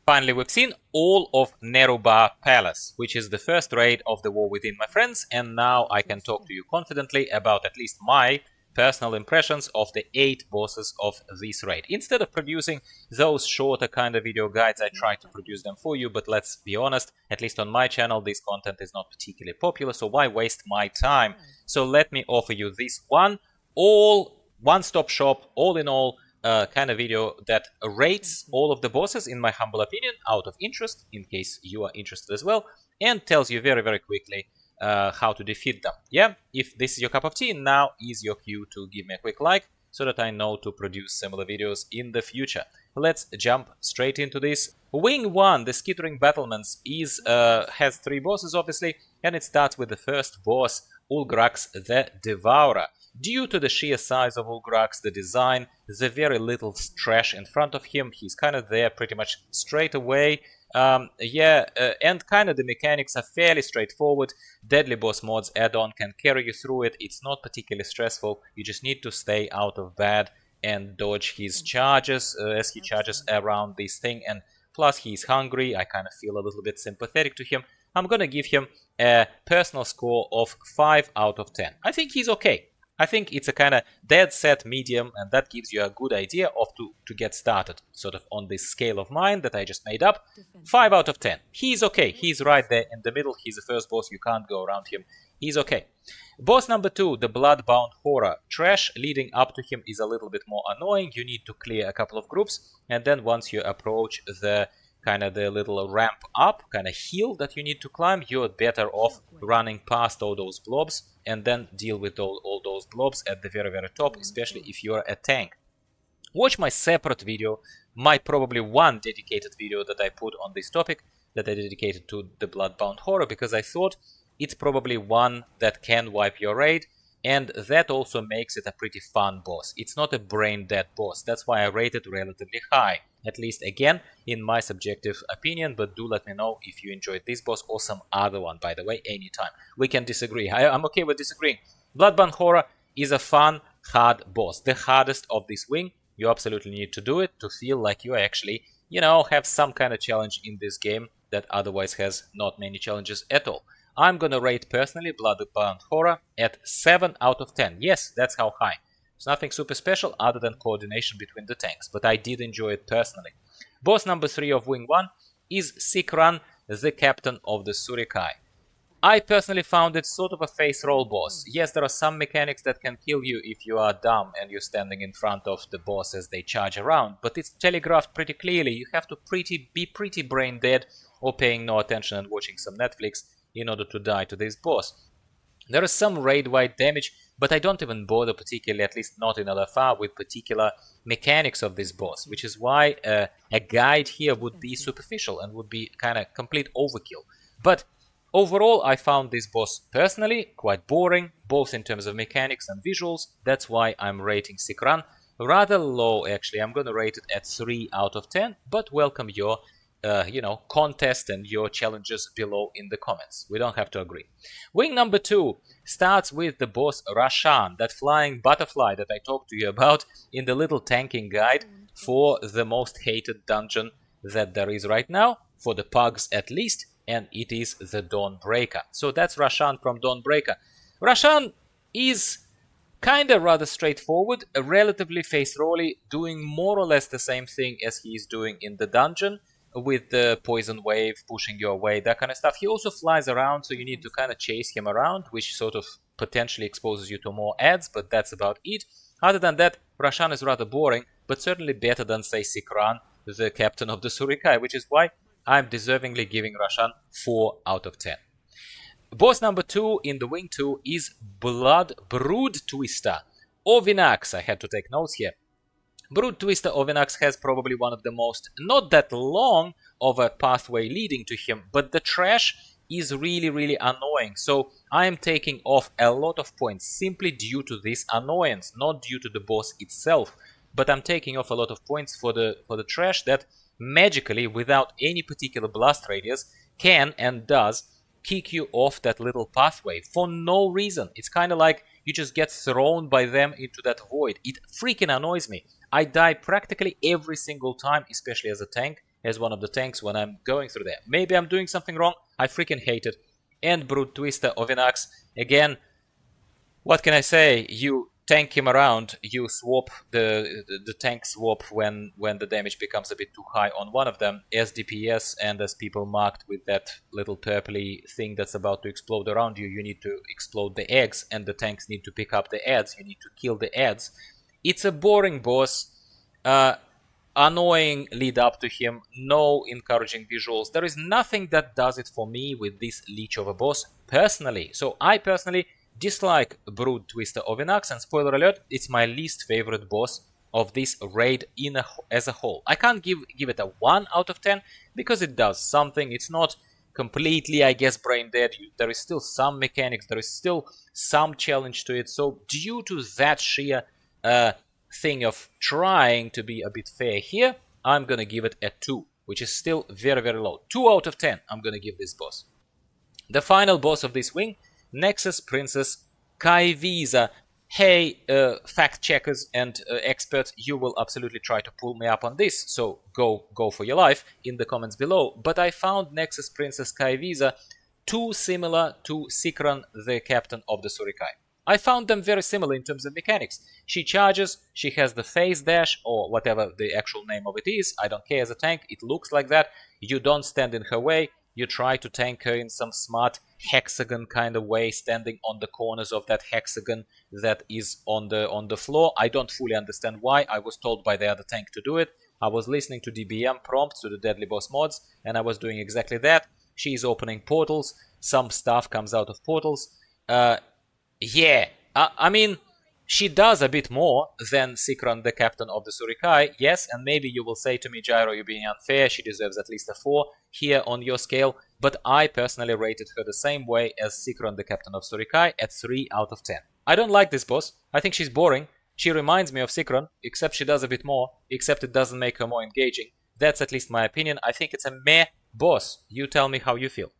Finally, we've seen all of Nerub'ar Palace, which is the first raid of the War Within, my friends, and now I can talk to you confidently about at least my personal impressions of the 8 bosses of this raid. Instead of producing those shorter kind of video guides, I try to produce them for you, but let's be honest, at least on my channel, this content is not particularly popular, so why waste my time? So let me offer you this one-stop shop, all in all, kind of video that rates all of the bosses, in my humble opinion, out of interest, in case you are interested as well, and tells you very, very quickly how to defeat them. Yeah, if this is your cup of tea, now is your cue to give me a quick like, so that I know to produce similar videos in the future. Let's jump straight into this. Wing 1, the Skittering Battlements, has 3 bosses, obviously, and it starts with the first boss, Ulgrax the Devourer. Due to the sheer size of Ulgrax, the design, the very little trash in front of him, he's kind of there pretty much straight away. And kind of the mechanics are fairly straightforward. Deadly Boss Mods add-on can carry you through it. It's not particularly stressful. You just need to stay out of bad and dodge his charges as he charges around this thing. And plus, he's hungry. I kind of feel a little bit sympathetic to him. I'm gonna give him a personal score of 5 out of 10. I think he's okay. I think it's a kind of dead set medium, and that gives you a good idea of to get started, sort of on this scale of mine that I just made up. 5 out of 10. He's okay. He's right there in the middle. He's the first boss. You can't go around him. He's okay. Boss number 2, the Bloodbound Horror. Trash leading up to him is a little bit more annoying. You need to clear a couple of groups, and then once you approach the kind of the little ramp up, kind of hill that you need to climb, you're better off running past all those blobs and then deal with all those blobs at the very, very top, especially if you're a tank. Watch my separate video, my probably one dedicated video that I put on this topic, that I dedicated to the Bloodbound Horror, because I thought it's probably one that can wipe your raid, and that also makes it a pretty fun boss. It's not a brain-dead boss, that's why I rate it relatively high. At least, again, in my subjective opinion, but do let me know if you enjoyed this boss or some other one, by the way, anytime. We can disagree. I'm okay with disagreeing. Bloodbound Horror is a fun, hard boss. The hardest of this wing. You absolutely need to do it to feel like you actually, you know, have some kind of challenge in this game that otherwise has not many challenges at all. I'm gonna rate personally Bloodbound Horror at 7 out of 10. Yes, that's how high. It's nothing super special other than coordination between the tanks, but I did enjoy it personally. Boss number 3 of Wing 1 is Sikran, the captain of the Sureki. I personally found it sort of a face roll boss. Yes, there are some mechanics that can kill you if you are dumb and you're standing in front of the boss as they charge around, but it's telegraphed pretty clearly. You have to be pretty brain dead or paying no attention and watching some Netflix in order to die to this boss. There is some raid-wide damage, but I don't even bother particularly, at least not in LFR, with particular mechanics of this boss, which is why a guide here would be superficial and would be kind of complete overkill. But overall, I found this boss personally quite boring, both in terms of mechanics and visuals. That's why I'm rating Sikran rather low, actually. I'm going to rate it at 3 out of 10, but welcome your contest and your challenges below in the comments. We don't have to agree. Wing number 2 starts with the boss Rasha'nan, that flying butterfly that I talked to you about in the little tanking guide for the most hated dungeon that there is right now, for the pugs at least, and it is the Dawnbreaker. So that's Rasha'nan from Dawnbreaker. Rasha'nan is kind of rather straightforward, relatively face-rolly, doing more or less the same thing as he is doing in the dungeon, with the poison wave pushing you away, that kind of stuff. He also flies around, so you need to kind of chase him around, which sort of potentially exposes you to more ads, but that's about it. Other than that, Rasha'nan is rather boring, but certainly better than, say, Sikran, the captain of the Sureki, which is why I'm deservingly giving Rasha'nan 4 out of 10. Boss number 2 in the Wing 2 is Broodtwister Ovi'nax. I had to take notes here. Broodtwister Ovi'nax has probably one of the most, not that long of a pathway leading to him, but the trash is really, really annoying. So I am taking off a lot of points simply due to this annoyance, not due to the boss itself. But I'm taking off a lot of points for the trash that magically, without any particular blast radius, can and does kick you off that little pathway for no reason. It's kind of like you just get thrown by them into that void. It freaking annoys me. I die practically every single time, especially as a tank, as one of the tanks when I'm going through there. Maybe I'm doing something wrong. I freaking hate it. And Broodtwister Ovi'nax, again, what can I say? You tank him around, you swap the tank swap when the damage becomes a bit too high on one of them, as DPS and as people marked with that little purpley thing that's about to explode around you, you need to explode the eggs, and the tanks need to pick up the adds, you need to kill the adds. It's a boring boss, annoying lead up to him, no encouraging visuals. There is nothing that does it for me with this leech of a boss, personally. So I personally dislike Broodtwister Ovi'nax, and spoiler alert, it's my least favorite boss of this raid as a whole. I can't give it a 1 out of 10 because it does something. It's not completely, I guess, brain dead. There is still some mechanics, there is still some challenge to it. So due to that sheer thing of trying to be a bit fair here, I'm gonna give it a 2, which is still very, very low. 2 out of 10 I'm gonna give this boss. The final boss of this wing, Nexus-Princess Ky'veza. Hey, fact checkers and experts, you will absolutely try to pull me up on this, so go for your life in the comments below. But I found Nexus-Princess Ky'veza too similar to Sikran, the captain of the Sureki. I found them very similar in terms of mechanics. She charges, she has the phase dash, or whatever the actual name of it is. I don't care as a tank, it looks like that. You don't stand in her way. You try to tank her in some smart hexagon kind of way, standing on the corners of that hexagon that is on the floor. I don't fully understand why. I was told by the other tank to do it. I was listening to DBM prompts to the Deadly Boss mods, and I was doing exactly that. She's opening portals. Some stuff comes out of portals. Yeah, I mean, she does a bit more than Sikran, the captain of the Sureki, yes, and maybe you will say to me, Gyro, you're being unfair, she deserves at least a 4 here on your scale, but I personally rated her the same way as Sikran, the captain of Sureki, at 3 out of 10. I don't like this boss, I think she's boring, she reminds me of Sikran, except she does a bit more, except it doesn't make her more engaging. That's at least my opinion. I think it's a meh boss. You tell me how you feel.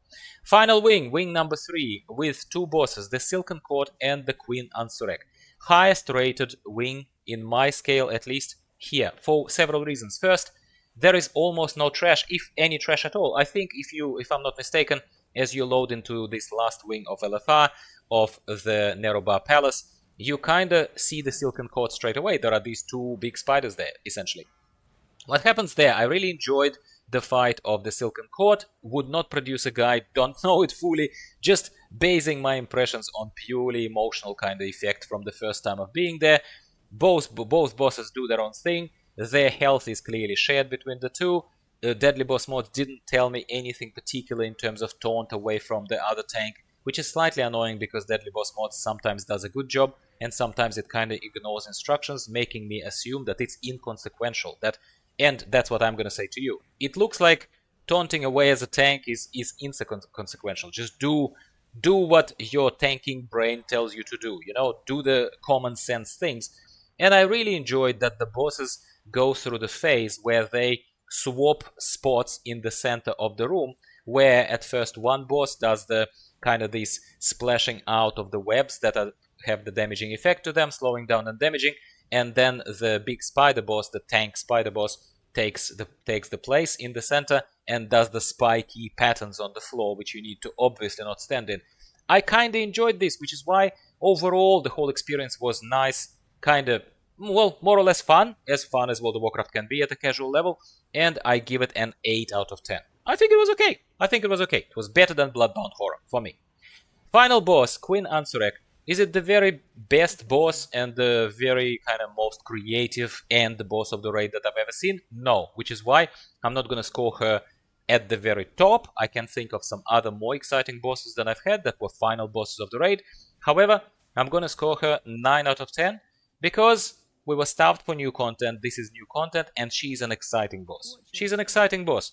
Final wing, wing number 3, with 2 bosses, the Silken Court and the Queen Ansurek. Highest rated wing in my scale, at least here, for several reasons. First, there is almost no trash, if any trash at all. I think if I'm not mistaken, as you load into this last wing of LFR of the Nerub'ar Palace, you kinda see the Silken Court straight away. There are these 2 big spiders there, essentially. What happens there? I really enjoyed the fight of the Silken Court. Would not produce a guide, don't know it fully, just basing my impressions on purely emotional kind of effect from the first time of being there. Both bosses do their own thing. Their health is clearly shared between the 2. Deadly Boss mods didn't tell me anything particular in terms of taunt away from the other tank, which is slightly annoying because Deadly Boss mods sometimes does a good job and sometimes it kind of ignores instructions, making me assume that it's inconsequential. And that's what I'm gonna say to you. It looks like taunting away as a tank is inconsequential. Just do what your tanking brain tells you to do. You know, do the common sense things. And I really enjoyed that the bosses go through the phase where they swap spots in the center of the room, where at first one boss does the kind of this splashing out of the webs that have the damaging effect to them, slowing down and damaging, and then the big spider boss, the tank spider boss, takes the place in the center and does the spiky patterns on the floor, which you need to obviously not stand in. I kinda enjoyed this, which is why overall the whole experience was nice, kinda, well, more or less fun as World of Warcraft can be at a casual level, and I give it an 8 out of 10. I think it was okay. It was better than Bloodbound Horror for me. Final boss, Queen Ansurek. Is it the very best boss and the very kind of most creative and the boss of the raid that I've ever seen? No, which is why I'm not gonna score her at the very top. I can think of some other more exciting bosses than I've had that were final bosses of the raid. However, I'm gonna score her 9 out of 10 because we were starved for new content. This is new content and she's an exciting boss. She's an exciting boss.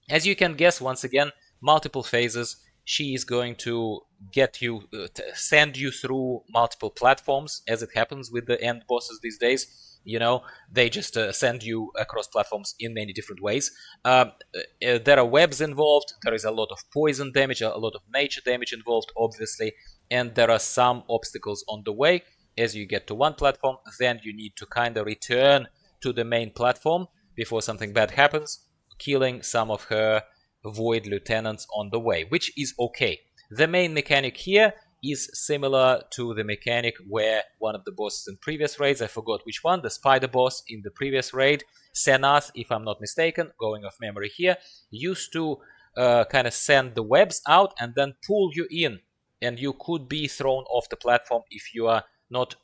As you can guess, once again, multiple phases. She is going to get you, send you through multiple platforms, as it happens with the end bosses these days. You know, they just send you across platforms in many different ways. There are webs involved, there is a lot of poison damage, a lot of nature damage involved, obviously, and there are some obstacles on the way. As you get to one platform, then you need to kind of return to the main platform before something bad happens. killing some of her Void Lieutenants on the way, which is okay. The main mechanic here is similar to the mechanic where one of the bosses in previous raids, I forgot which one, the spider boss in the previous raid, Senath, if I'm not mistaken, going off memory here, used to kind of send the webs out and then pull you in, and you could be thrown off the platform if you are not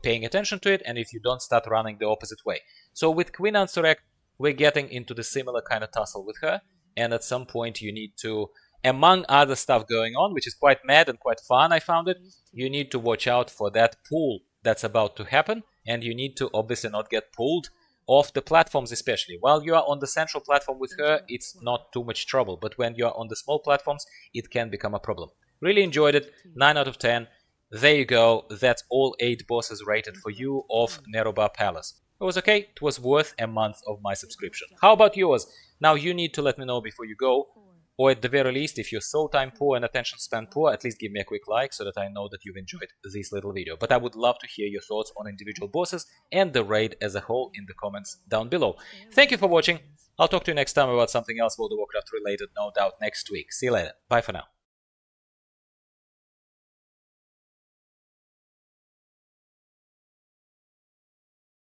paying attention to it and if you don't start running the opposite way. So with Queen Ansurek, we're getting into the similar kind of tussle with her, and at some point you need to, among other stuff going on, which is quite mad and quite fun, I found it, you need to watch out for that pull that's about to happen, and you need to obviously not get pulled off the platforms especially. While you are on the central platform with her, it's not too much trouble, but when you are on the small platforms, it can become a problem. Really enjoyed it, 9 out of 10. There you go, that's all 8 bosses rated for you of Nerub'ar Palace. It was okay, it was worth a month of my subscription. How about yours? Now you need to let me know before you go, or at the very least, if you're so time poor and attention span poor, at least give me a quick like so that I know that you've enjoyed this little video. But I would love to hear your thoughts on individual bosses and the raid as a whole in the comments down below. Thank you for watching. I'll talk to you next time about something else World of Warcraft related, no doubt, next week. See you later. Bye for now.